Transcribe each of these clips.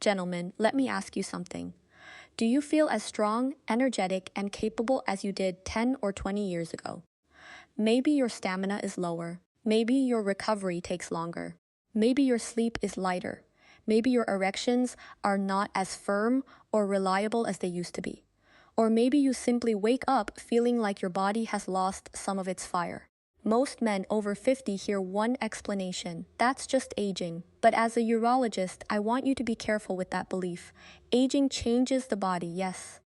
Gentlemen, let me ask you something. Do you feel as strong, energetic, and capable as you did 10 or 20 years ago? Maybe your stamina is lower. Maybe your recovery takes longer. Maybe your sleep is lighter. Maybe your erections are not as firm or reliable as they used to be. Or maybe you simply wake up feeling like your body has lost some of its fire. Most men over 50 hear one explanation: that's just aging. But as a urologist, I want you to be careful with that belief. Aging changes the body, yes.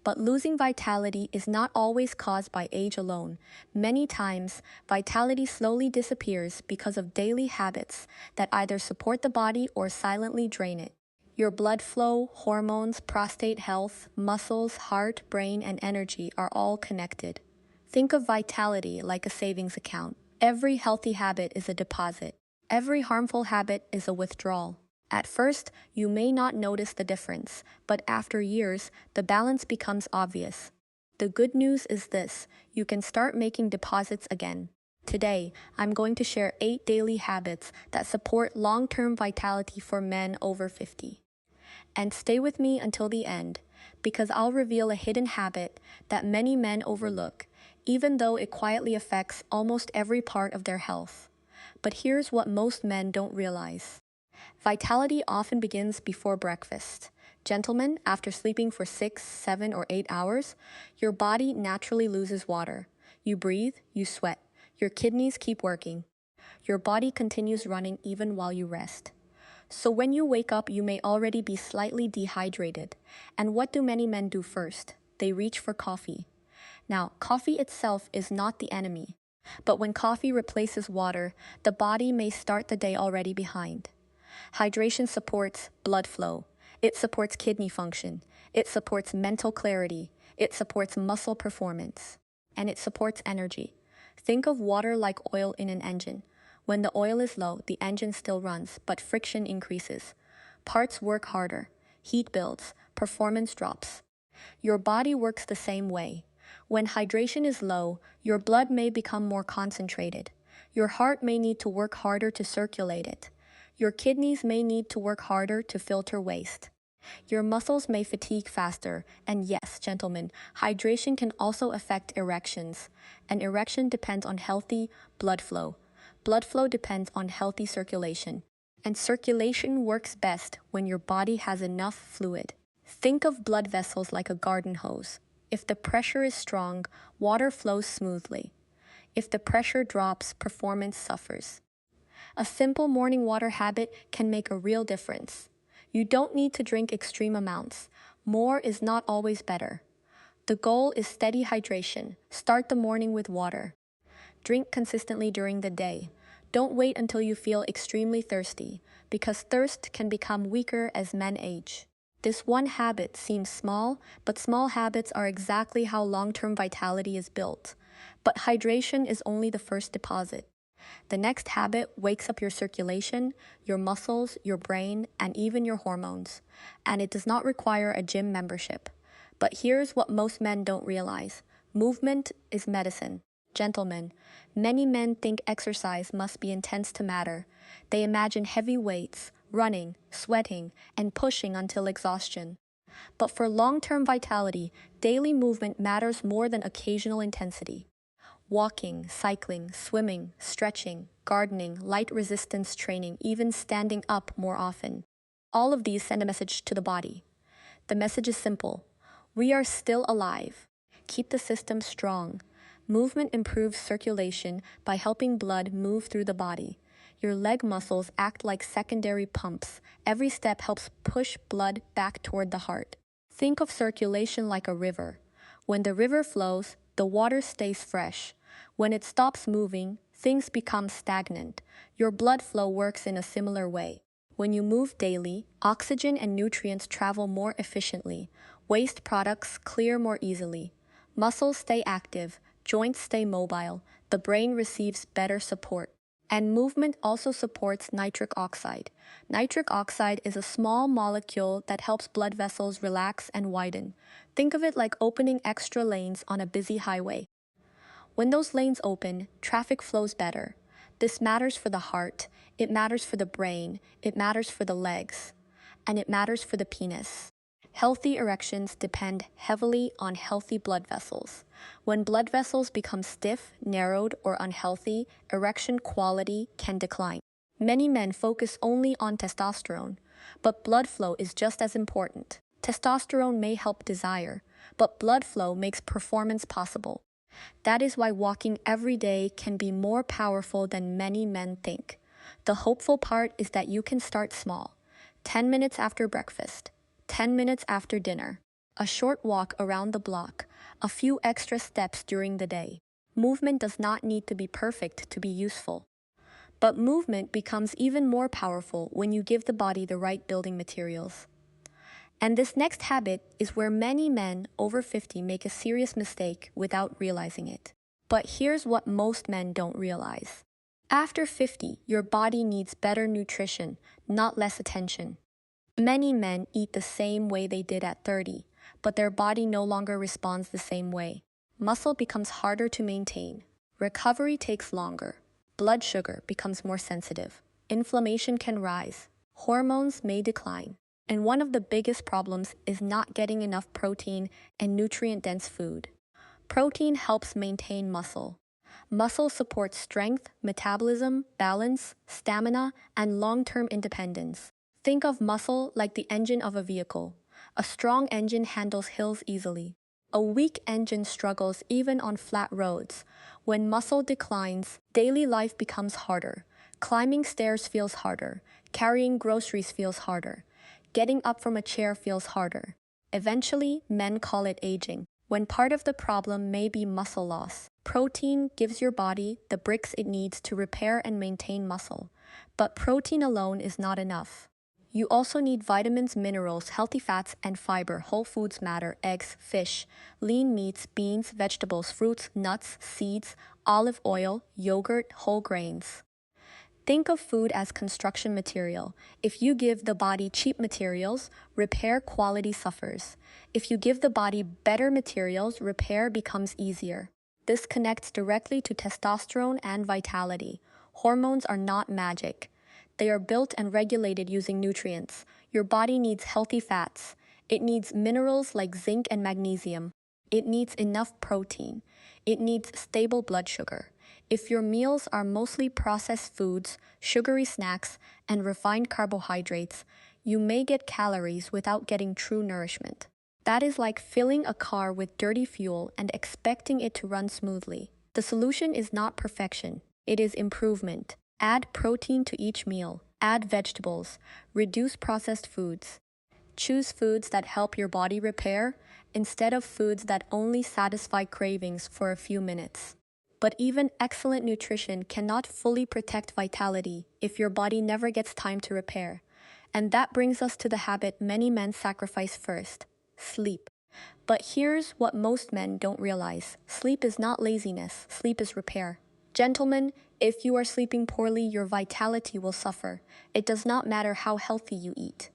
But losing vitality is not always caused by age alone. Many times, vitality slowly disappears because of daily habits that either support the body or silently drain it. Your blood flow, hormones, prostate health, muscles, heart, brain, and energy are all connected. Think of vitality like a savings account. Every healthy habit is a deposit. Every harmful habit is a withdrawal. At first, you may not notice the difference, but after years, the balance becomes obvious. The good news is this: you can start making deposits again. Today, I'm going to share 8 daily habits that support long-term vitality for men over 50. And stay with me until the end, because I'll reveal a hidden habit that many men overlook, even though it quietly affects almost every part of their health. But here's what most men don't realize. Vitality often begins before breakfast. Gentlemen, after sleeping for 6, 7, or 8 hours, your body naturally loses water. You breathe, you sweat. Your kidneys keep working. Your body continues running even while you rest. So when you wake up, you may already be slightly dehydrated. And what do many men do first? They reach for coffee. Now, coffee itself is not the enemy. But when coffee replaces water, the body may start the day already behind. Hydration supports blood flow. It supports kidney function. It supports mental clarity. It supports muscle performance. And it supports energy. Think of water like oil in an engine. When the oil is low, the engine still runs, but friction increases. Parts work harder. Heat builds. Performance drops. Your body works the same way. When hydration is low, your blood may become more concentrated. Your heart may need to work harder to circulate it. Your kidneys may need to work harder to filter waste. Your muscles may fatigue faster, and yes, gentlemen, hydration can also affect erections. An erection depends on healthy blood flow. Blood flow depends on healthy circulation. And circulation works best when your body has enough fluid. Think of blood vessels like a garden hose. If the pressure is strong, water flows smoothly. If the pressure drops, performance suffers. A simple morning water habit can make a real difference. You don't need to drink extreme amounts. More is not always better. The goal is steady hydration. Start the morning with water. Drink consistently during the day. Don't wait until you feel extremely thirsty, because thirst can become weaker as men age. This one habit seems small, but small habits are exactly how long-term vitality is built. But hydration is only the first deposit. The next habit wakes up your circulation, your muscles, your brain, and even your hormones. And it does not require a gym membership. But here's what most men don't realize. Movement is medicine. Gentlemen, many men think exercise must be intense to matter. They imagine heavy weights, running, sweating, and pushing until exhaustion. But for long-term vitality, daily movement matters more than occasional intensity. Walking, cycling, swimming, stretching, gardening, light resistance training, even standing up more often. All of these send a message to the body. The message is simple. We are still alive. Keep the system strong. Movement improves circulation by helping blood move through the body. Your leg muscles act like secondary pumps. Every step helps push blood back toward the heart. Think of circulation like a river. When the river flows, the water stays fresh. When it stops moving, things become stagnant. Your blood flow works in a similar way. When you move daily, oxygen and nutrients travel more efficiently. Waste products clear more easily. Muscles stay active. Joints stay mobile. The brain receives better support. And movement also supports nitric oxide. Nitric oxide is a small molecule that helps blood vessels relax and widen. Think of it like opening extra lanes on a busy highway. When those lanes open, traffic flows better. This matters for the heart, it matters for the brain, it matters for the legs. and it matters for the penis. Healthy erections depend heavily on healthy blood vessels. When blood vessels become stiff, narrowed, or unhealthy, erection quality can decline. Many men focus only on testosterone, but blood flow is just as important. Testosterone may help desire, but blood flow makes performance possible. That is why walking every day can be more powerful than many men think. The hopeful part is that you can start small. 10 minutes after breakfast, 10 minutes after dinner, a short walk around the block, a few extra steps during the day. Movement does not need to be perfect to be useful. But movement becomes even more powerful when you give the body the right building materials. And this next habit is where many men over 50 make a serious mistake without realizing it. But here's what most men don't realize. After 50, your body needs better nutrition, not less attention. Many men eat the same way they did at 30, but their body no longer responds the same way. Muscle becomes harder to maintain. Recovery takes longer. Blood sugar becomes more sensitive. Inflammation can rise. Hormones may decline. And one of the biggest problems is not getting enough protein and nutrient-dense food. Protein helps maintain muscle. Muscle supports strength, metabolism, balance, stamina, and long-term independence. Think of muscle like the engine of a vehicle. A strong engine handles hills easily. A weak engine struggles even on flat roads. When muscle declines, daily life becomes harder. Climbing stairs feels harder. Carrying groceries feels harder. Getting up from a chair feels harder. Eventually, men call it aging, when part of the problem may be muscle loss. Protein gives your body the bricks it needs to repair and maintain muscle. But protein alone is not enough. You also need vitamins, minerals, healthy fats, and fiber. Whole foods matter: eggs, fish, lean meats, beans, vegetables, fruits, nuts, seeds, olive oil, yogurt, whole grains. Think of food as construction material. If you give the body cheap materials, repair quality suffers. If you give the body better materials, repair becomes easier. This connects directly to testosterone and vitality. Hormones are not magic. They are built and regulated using nutrients. Your body needs healthy fats. It needs minerals like zinc and magnesium. It needs enough protein. It needs stable blood sugar. If your meals are mostly processed foods, sugary snacks, and refined carbohydrates, you may get calories without getting true nourishment. That is like filling a car with dirty fuel and expecting it to run smoothly. The solution is not perfection, it is improvement. Add protein to each meal, add vegetables, reduce processed foods. Choose foods that help your body repair instead of foods that only satisfy cravings for a few minutes. But even excellent nutrition cannot fully protect vitality if your body never gets time to repair. And that brings us to the habit many men sacrifice first: sleep. But here's what most men don't realize. Sleep is not laziness, sleep is repair. Gentlemen, if you are sleeping poorly, your vitality will suffer. It does not matter how healthy you eat.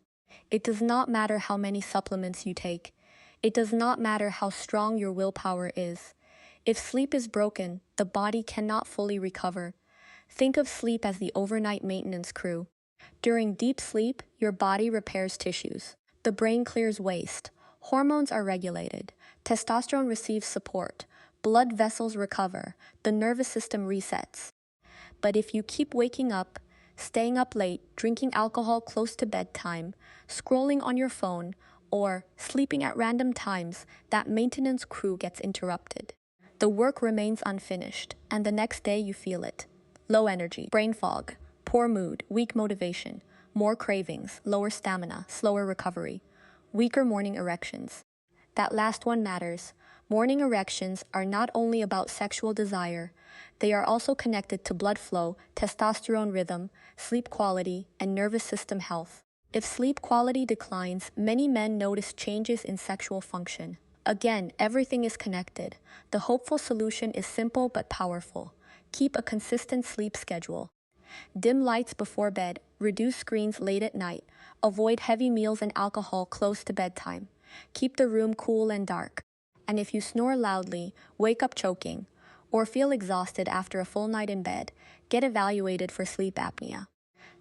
It does not matter how many supplements you take. It does not matter how strong your willpower is. If sleep is broken, the body cannot fully recover. Think of sleep as the overnight maintenance crew. During deep sleep, your body repairs tissues. The brain clears waste. Hormones are regulated. Testosterone receives support. Blood vessels recover. The nervous system resets. But if you keep waking up, staying up late, drinking alcohol close to bedtime, scrolling on your phone, or sleeping at random times, that maintenance crew gets interrupted. The work remains unfinished, and the next day you feel it. Low energy, brain fog, poor mood, weak motivation, more cravings, lower stamina, slower recovery, weaker morning erections. That last one matters. Morning erections are not only about sexual desire, they are also connected to blood flow, testosterone rhythm, sleep quality, and nervous system health. If sleep quality declines, many men notice changes in sexual function. Again, everything is connected. The hopeful solution is simple but powerful. Keep a consistent sleep schedule. Dim lights before bed, reduce screens late at night, avoid heavy meals and alcohol close to bedtime. Keep the room cool and dark. And if you snore loudly, wake up choking, or feel exhausted after a full night in bed, get evaluated for sleep apnea.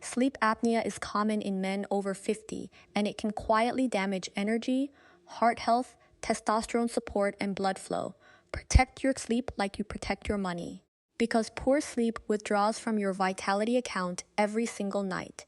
Sleep apnea is common in men over 50, and it can quietly damage energy, heart health, testosterone support, and blood flow. Protect your sleep like you protect your money. Because poor sleep withdraws from your vitality account every single night.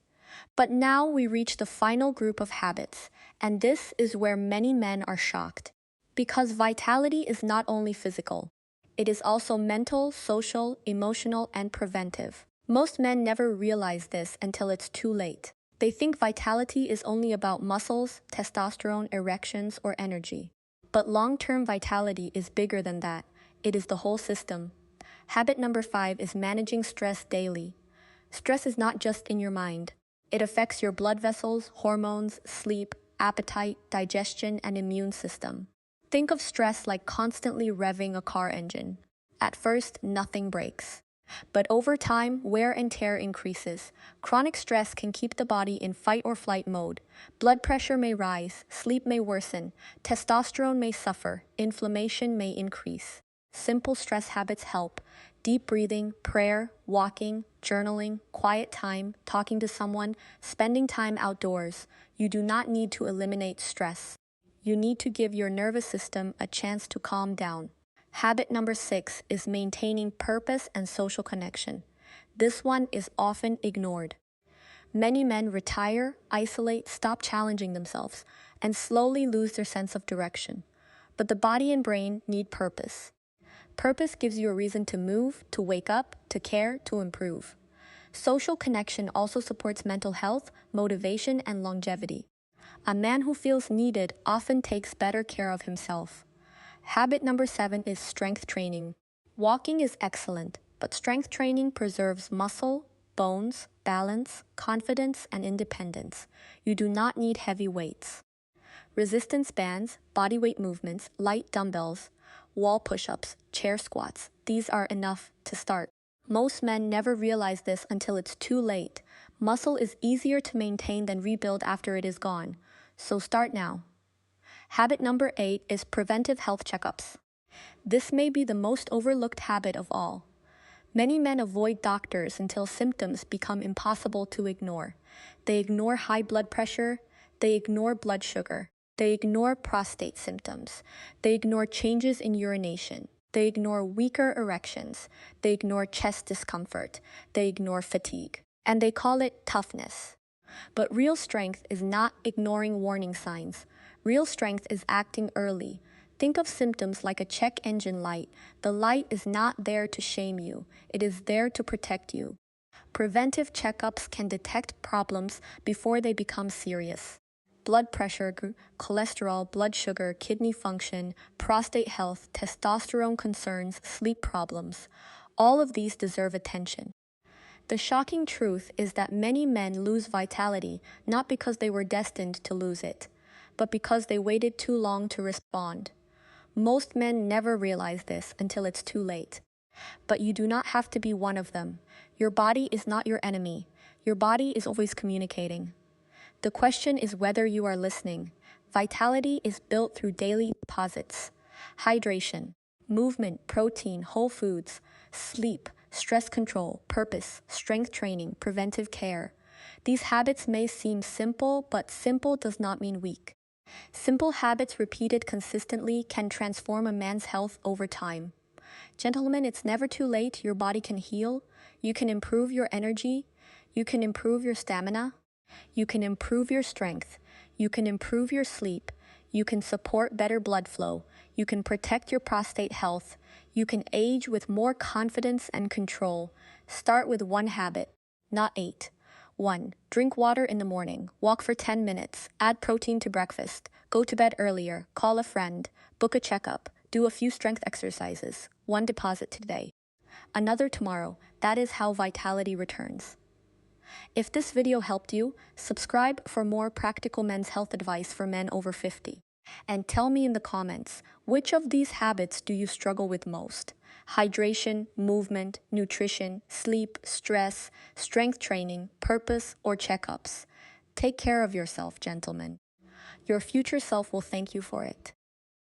But now we reach the final group of habits, and this is where many men are shocked. Because vitality is not only physical, it is also mental, social, emotional, and preventive. Most men never realize this until it's too late. They think vitality is only about muscles, testosterone, erections, or energy. But long-term vitality is bigger than that. It is the whole system. Habit number 5 is managing stress daily. Stress is not just in your mind. It affects your blood vessels, hormones, sleep, appetite, digestion, and immune system. Think of stress like constantly revving a car engine. At first, nothing breaks. But over time, wear and tear increases. Chronic stress can keep the body in fight or flight mode. Blood pressure may rise, sleep may worsen, testosterone may suffer, inflammation may increase. Simple stress habits help. Deep breathing, prayer, walking, journaling, quiet time, talking to someone, spending time outdoors. You do not need to eliminate stress. You need to give your nervous system a chance to calm down. Habit number 6 is maintaining purpose and social connection. This one is often ignored. Many men retire, isolate, stop challenging themselves, and slowly lose their sense of direction. But the body and brain need purpose. Purpose gives you a reason to move, to wake up, to care, to improve. Social connection also supports mental health, motivation, and longevity. A man who feels needed often takes better care of himself. Habit number 7 is strength training. Walking is excellent, but strength training preserves muscle, bones, balance, confidence, and independence. You do not need heavy weights. Resistance bands, bodyweight movements, light dumbbells, wall push-ups, chair squats, these are enough to start. Most men never realize this until it's too late. Muscle is easier to maintain than rebuild after it is gone. So start now. Habit number 8 is preventive health checkups. This may be the most overlooked habit of all. Many men avoid doctors until symptoms become impossible to ignore. They ignore high blood pressure, they ignore blood sugar, they ignore prostate symptoms, they ignore changes in urination, they ignore weaker erections, they ignore chest discomfort, they ignore fatigue, and they call it toughness. But real strength is not ignoring warning signs. Real strength is acting early. Think of symptoms like a check engine light. The light is not there to shame you. It is there to protect you. Preventive checkups can detect problems before they become serious. Blood pressure, cholesterol, blood sugar, kidney function, prostate health, testosterone concerns, sleep problems. All of these deserve attention. The shocking truth is that many men lose vitality not because they were destined to lose it, but because they waited too long to respond. Most men never realize this until it's too late. But you do not have to be one of them. Your body is not your enemy. Your body is always communicating. The question is whether you are listening. Vitality is built through daily deposits. Hydration, movement, protein, whole foods, sleep, stress control, purpose, strength training, preventive care. These habits may seem simple, but simple does not mean weak. Simple habits repeated consistently can transform a man's health over time. Gentlemen, it's never too late. Your body can heal. You can improve your energy. You can improve your stamina. You can improve your strength. You can improve your sleep. You can support better blood flow. You can protect your prostate health. You can age with more confidence and control. Start with one habit, not 8. 1. Drink water in the morning. Walk for 10 minutes. Add protein to breakfast. Go to bed earlier. Call a friend. Book a checkup. Do a few strength exercises. 1 deposit today. Another tomorrow. That is how vitality returns. If this video helped you, subscribe for more practical men's health advice for men over 50. And tell me in the comments, which of these habits do you struggle with most? Hydration, movement, nutrition, sleep, stress, strength training, purpose, or checkups? Take care of yourself, gentlemen. Your future self will thank you for it.